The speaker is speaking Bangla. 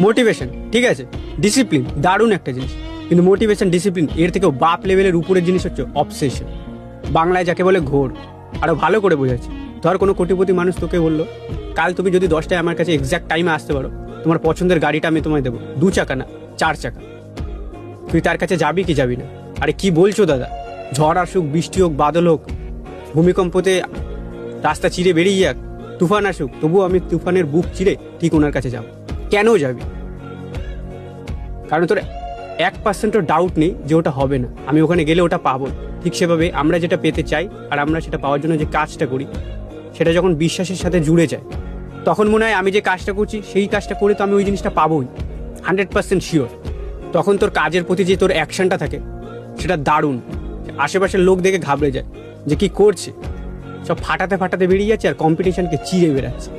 মোটিভেশন ঠিক আছে, ডিসিপ্লিন দারুণ একটা জিনিস, কিন্তু মোটিভেশন ডিসিপ্লিন এর থেকেও বাপ লেভেলের উপরের জিনিস হচ্ছে অবসেশন, বাংলায় যাকে বলে ঘোর। আরো ভালো করে বোঝাচ্ছি, ধর কোনো কোটিপতি মানুষ তোকে বললো কাল তুমি যদি 10টায় আমার কাছে এক্স্যাক্ট টাইমে আসতে পারো, তোমার পছন্দের গাড়িটা আমি তোমায় দেবো, 2 চাকা না 4 চাকা। তুই তার কাছে যাবি কি যাবি না? আরে কি বলছো দাদা, ঝড় আসুক, বৃষ্টি হোক, বাদল হোক, ভূমিকম্পতে রাস্তা চিরে বেরিয়ে যাক, তুফান আসুক, তবুও আমি তুফানের বুক চিরে ঠিক ওনার কাছে যাব। কেন যাবি? কারণ তোর 1%ও ডাউট নেই যে ওটা হবে না, আমি ওখানে গেলে ওটা পাবো। ঠিক সেভাবে আমরা যেটা পেতে চাই আর আমরা সেটা পাওয়ার জন্য যে কাজটা করি, সেটা যখন বিশ্বাসের সাথে জুড়ে যায়, তখন মনে হয় আমি যে কাজটা করছি সেই কাজটা করে তো আমি ওই জিনিসটা পাবোই, 100% শিওর। তখন তোর কাজের প্রতি যে তোর অ্যাকশনটা থাকে সেটা দারুণ। আশেপাশের লোক দেখে ঘাবড়ে যায় যে কি করছে, সব ফাটাতে ফাটাতে বেরিয়ে যাচ্ছে আর কম্পিটিশনকে চিরে বেড়াচ্ছে।